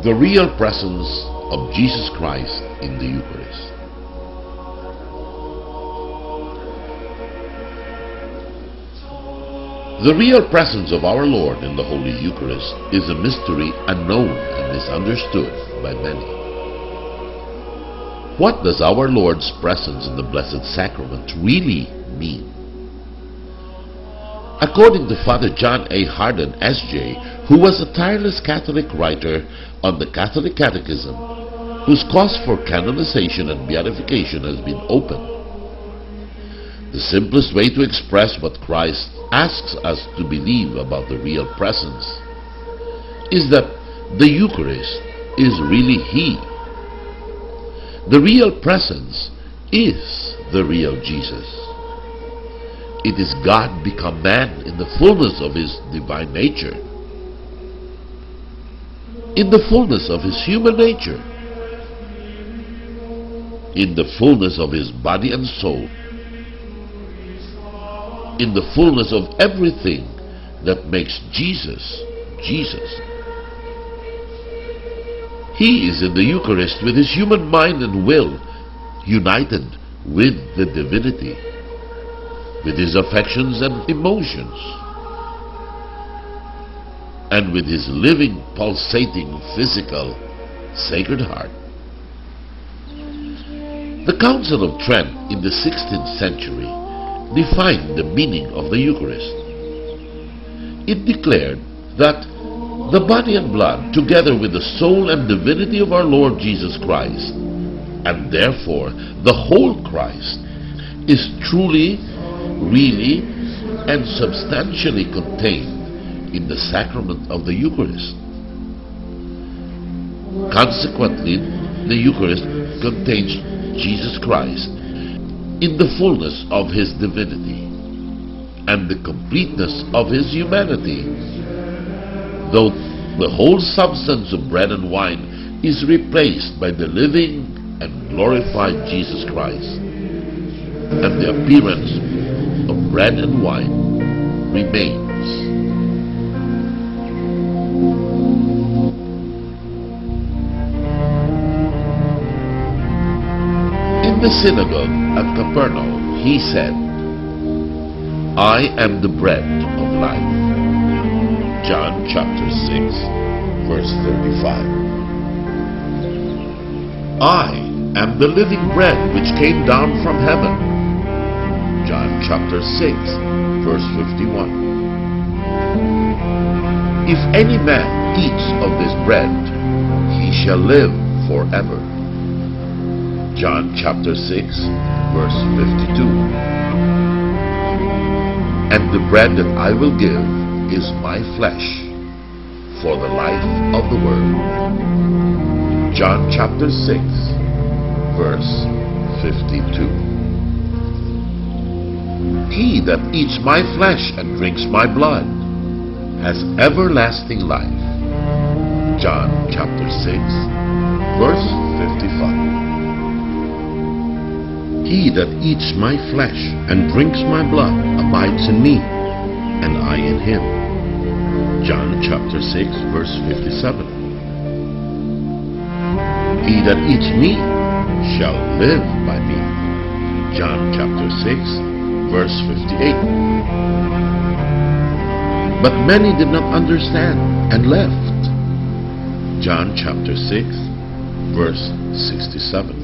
The real presence of Jesus Christ in the Eucharist. The real presence of our Lord in the Holy Eucharist is a mystery unknown and misunderstood by many. What does our Lord's presence in the Blessed Sacrament really mean? According to Father John A. Harden, S.J., who was a tireless Catholic writer on the Catholic Catechism, whose cause for canonization and beatification has been opened, the simplest way to express what Christ asks us to believe about the real presence is that the Eucharist is really He. The real presence is the real Jesus. It is God become man in the fullness of His divine nature, in the fullness of His human nature, in the fullness of His body and soul, in the fullness of everything that makes Jesus, Jesus. He is in the Eucharist with His human mind and will, united with the divinity, with His affections and emotions, and with His living, pulsating, physical, sacred heart. The Council of Trent in the 16th century defined the meaning of the Eucharist. It declared that the body and blood, together with the soul and divinity of our Lord Jesus Christ, and therefore the whole Christ, is truly, really, and substantially contained in the sacrament of the Eucharist. Consequently, the Eucharist contains Jesus Christ in the fullness of His divinity and the completeness of His humanity, though the whole substance of bread and wine is replaced by the living and glorified Jesus Christ, and the appearance of bread and wine remains. In the synagogue at Capernaum, He said, I am the bread of life. John chapter 6, verse 35. I am the living bread which came down from heaven. John chapter 6, verse 51. If any man eats of this bread, he shall live forever. John chapter 6, verse 52. And the bread that I will give is my flesh, for the life of the world. John chapter 6, verse 52. He that eats my flesh and drinks my blood has everlasting life. John chapter 6, verse 55. He that eats my flesh and drinks my blood abides in me, and I in him. John chapter 6, verse 57. He that eats me shall live by me. John chapter 6, verse 58. But many did not understand and left. John chapter 6, verse 67.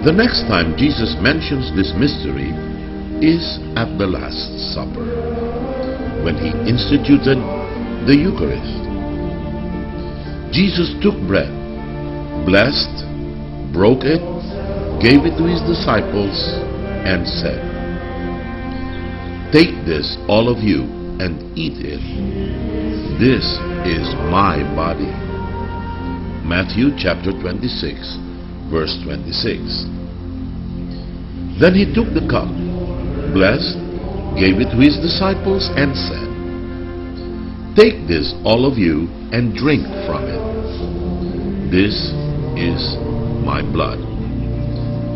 The next time Jesus mentions this mystery is at the Last Supper, when He instituted the Eucharist. Jesus took bread, blessed, broke it, gave it to His disciples, and said, Take this, all of you, and eat it. This is my body. Matthew chapter 26, verse 26. Then He took the cup, blessed, gave it to His disciples, and said, Take this, all of you, and drink from it. This is my blood.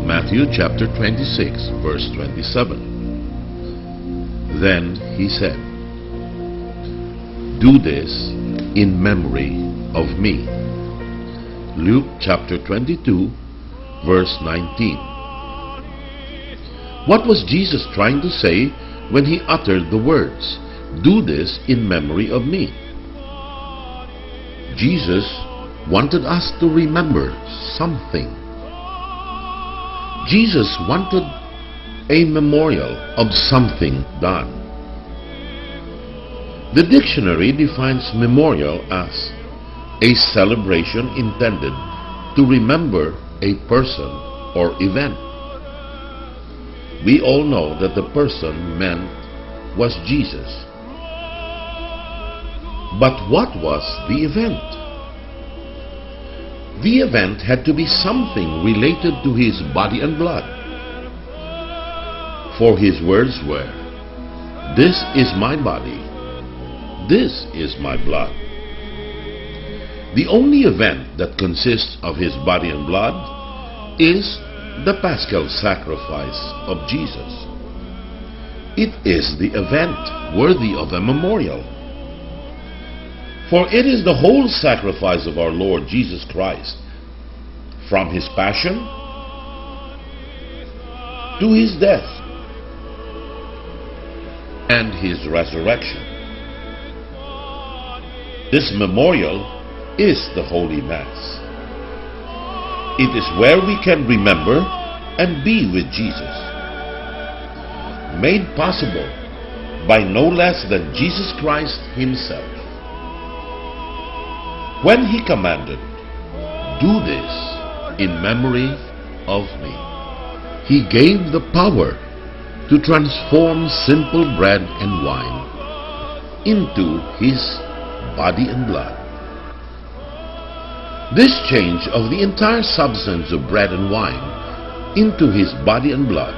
Matthew chapter 26, verse 27. Then He said, Do this in memory of me. Luke chapter 22, verse 19. What was Jesus trying to say when he uttered the words, "Do this in memory of me"? Jesus wanted us to remember something. Jesus wanted a memorial of something done. The dictionary defines memorial as a celebration intended to remember a person or event. We all know that the person meant was Jesus. But what was the event? The event had to be something related to his body and blood. For his words were, "This is my body, this is my blood." The only event that consists of his body and blood is the Paschal sacrifice of Jesus. It is the event worthy of a memorial. For it is the whole sacrifice of our Lord Jesus Christ, from his passion to his death and his resurrection. This memorial is the Holy Mass. It is where we can remember and be with Jesus, made possible by no less than Jesus Christ himself. When he commanded, "Do this in memory of me," he gave the power to transform simple bread and wine into his body and blood. This change of the entire substance of bread and wine into his body and blood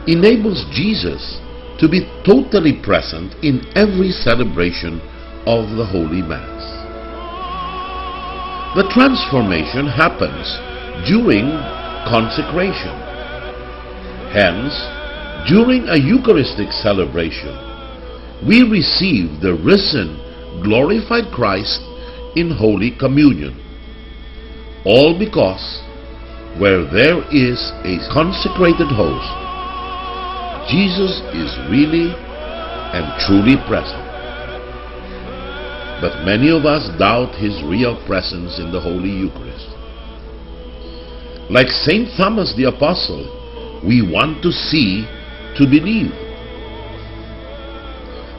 enables Jesus to be totally present in every celebration of the Holy Mass. The transformation happens during consecration. Hence, during a Eucharistic celebration, we receive the risen, glorified Christ in Holy Communion. All because where there is a consecrated host, Jesus is really and truly present. But many of us doubt his real presence in the Holy Eucharist. Like St. Thomas the Apostle, we want to see to believe.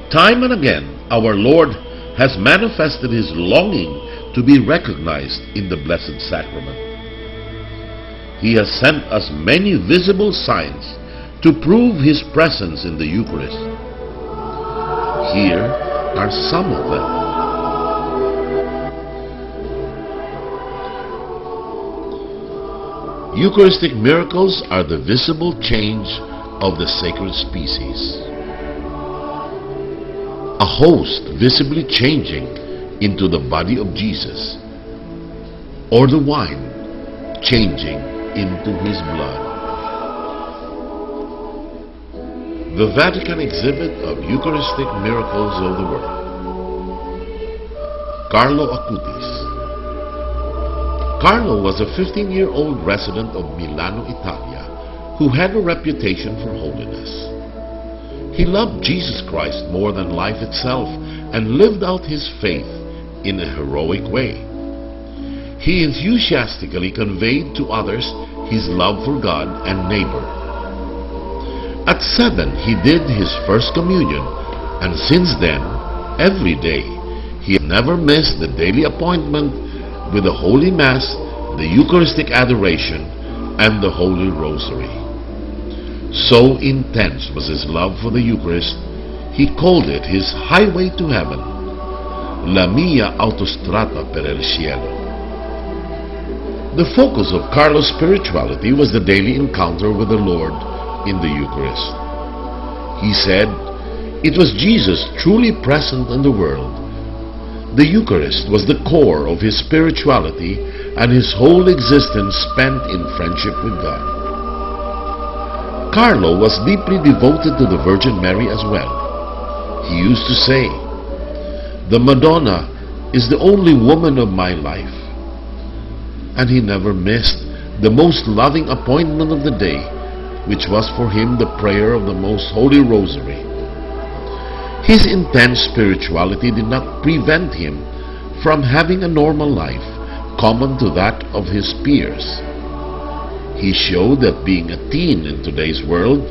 Time and again, our Lord has manifested his longing to be recognized in the Blessed Sacrament. He has sent us many visible signs to prove his presence in the Eucharist. Here are some of them. Eucharistic miracles are the visible change of the sacred species. A host visibly changing into the body of Jesus, or the wine changing into his blood. The Vatican exhibit of Eucharistic miracles of the world. Carlo Acutis. Carlo was a 15-year-old resident of Milano, Italia, who had a reputation for holiness. He loved Jesus Christ more than life itself and lived out his faith in a heroic way. He enthusiastically conveyed to others his love for God and neighbor. At 7, he did his first communion, and since then, every day, he never missed the daily appointment with the Holy Mass, the Eucharistic adoration, and the Holy Rosary. So intense was his love for the Eucharist, he called it his highway to heaven, la mia autostrada per il cielo. The focus of Carlo's spirituality was the daily encounter with the Lord in the Eucharist. He said, it was Jesus truly present in the world. The Eucharist was the core of his spirituality and his whole existence spent in friendship with God. Carlo was deeply devoted to the Virgin Mary as well. He used to say, The Madonna is the only woman of my life. And he never missed the most loving appointment of the day, which was for him the prayer of the Most Holy Rosary. His intense spirituality did not prevent him from having a normal life common to that of his peers. He showed that being a teen in today's world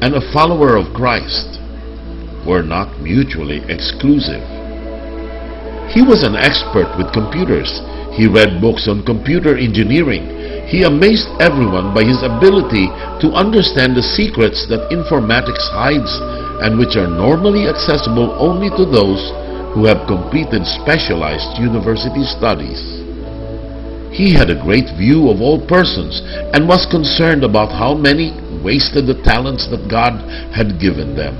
and a follower of Christ were not mutually exclusive. He was an expert with computers. He read books on computer engineering. He amazed everyone by his ability to understand the secrets that informatics hides and which are normally accessible only to those who have completed specialized university studies. He had a great view of all persons and was concerned about how many wasted the talents that God had given them.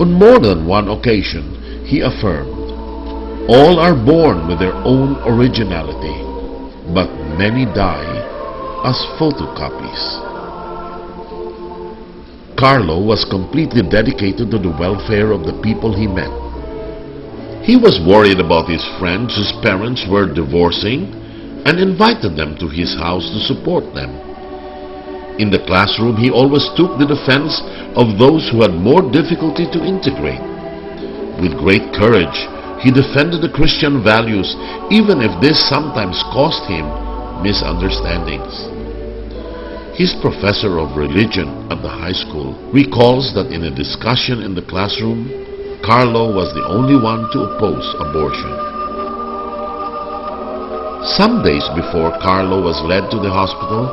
On more than one occasion, he affirmed, "All are born with their own originality, but many die as photocopies." Carlo was completely dedicated to the welfare of the people he met. He was worried about his friends whose parents were divorcing and invited them to his house to support them. In the classroom, he always took the defense of those who had more difficulty to integrate. With great courage, he defended the Christian values, even if this sometimes cost him misunderstandings. His professor of religion at the high school recalls that in a discussion in the classroom, Carlo was the only one to oppose abortion. Some days before Carlo was led to the hospital,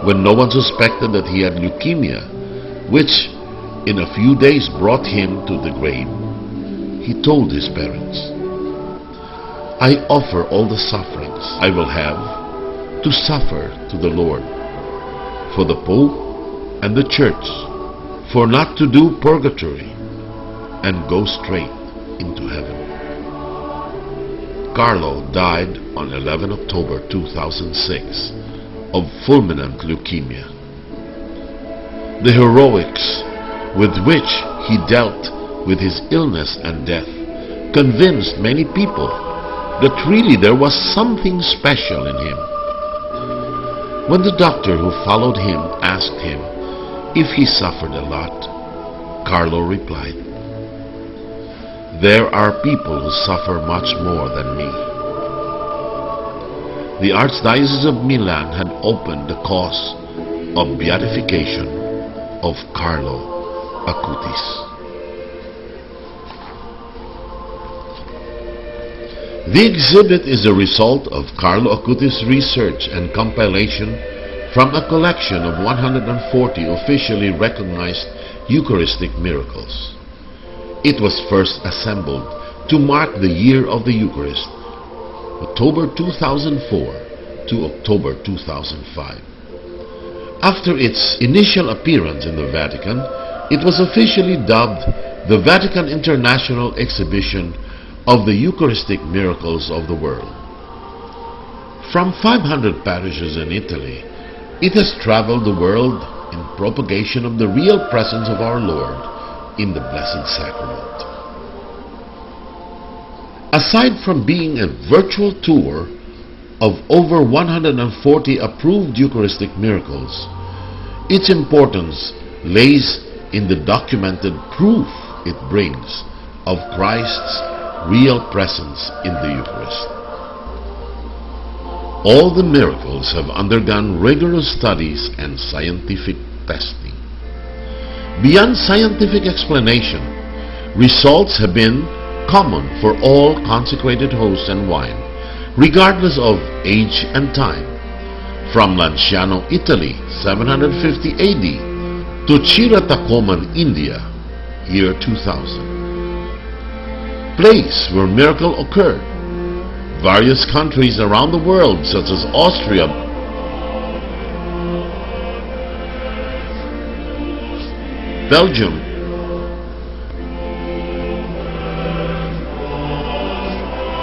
when no one suspected that he had leukemia, which in a few days brought him to the grave, he told his parents, "I offer all the sufferings I will have to suffer to the Lord, for the Pope and the Church, for not to do purgatory and go straight into heaven." Carlo died on 11 October 2006 of fulminant leukemia. The heroics with which he dealt with his illness and death convinced many people that really there was something special in him. When the doctor who followed him asked him if he suffered a lot, Carlo replied, "There are people who suffer much more than me." The Archdiocese of Milan had opened the cause of beatification of Carlo Acutis. The exhibit is a result of Carlo Acutis' research and compilation from a collection of 140 officially recognized Eucharistic miracles. It was first assembled to mark the year of the Eucharist, October 2004 to October 2005. After its initial appearance in the Vatican, it was officially dubbed the Vatican International Exhibition of the Eucharistic Miracles of the World. From 500 parishes in Italy, it has traveled the world in propagation of the real presence of our Lord in the Blessed Sacrament. Aside from being a virtual tour of over 140 approved Eucharistic miracles, its importance lays in the documented proof it brings of Christ's real presence in the Eucharist. All the miracles have undergone rigorous studies and scientific testing. Beyond scientific explanation, results have been common for all consecrated hosts and wine, regardless of age and time. From Lanciano, Italy, 750 AD, to Chiratacoman, India, year 2000. Place where miracle occurred. Various countries around the world, such as Austria, Belgium,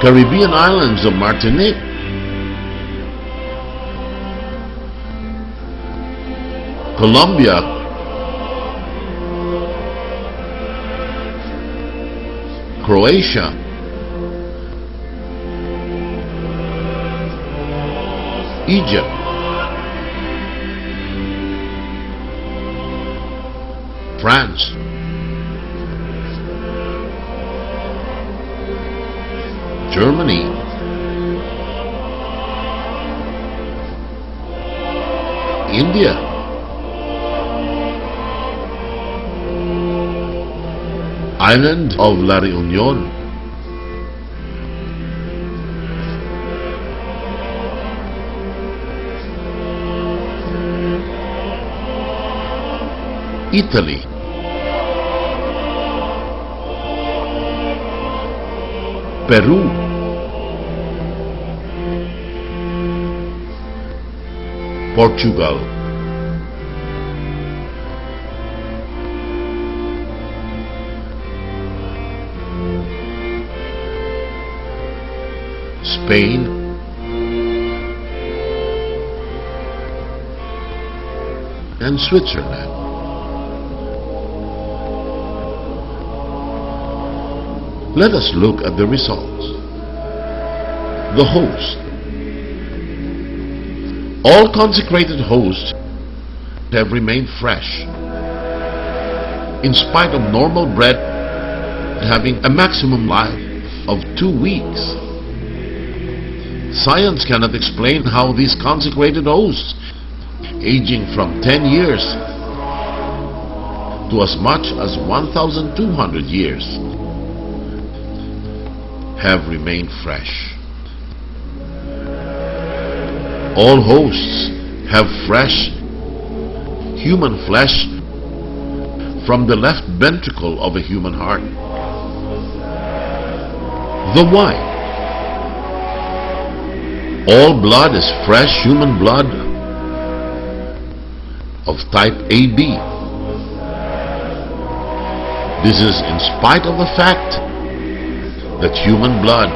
Caribbean islands of Martinique, Colombia, Croatia, Egypt, France, Germany, India, Island of La Reunion, Italy, Peru, Portugal, Spain, and Switzerland. Let us look at the results. The host. All consecrated hosts have remained fresh, in spite of normal bread having a maximum life of 2 weeks. Science cannot explain how these consecrated hosts, aging from 10 years to as much as 1,200 years, have remained fresh. All hosts have fresh human flesh from the left ventricle of a human heart. The wine. All blood is fresh human blood of type AB. This is in spite of the fact that human blood,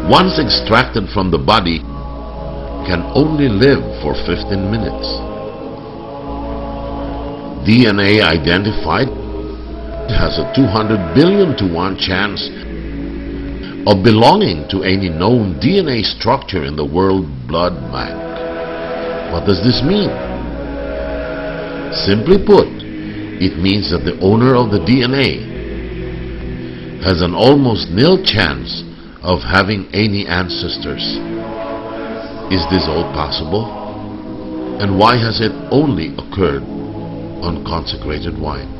once extracted from the body, can only live for 15 minutes. DNA identified has a 200 billion to 1 chance of belonging to any known DNA structure in the world blood bank. What does this mean? Simply put, it means that the owner of the DNA has an almost nil chance of having any ancestors. Is this all possible? And why has it only occurred on consecrated wine?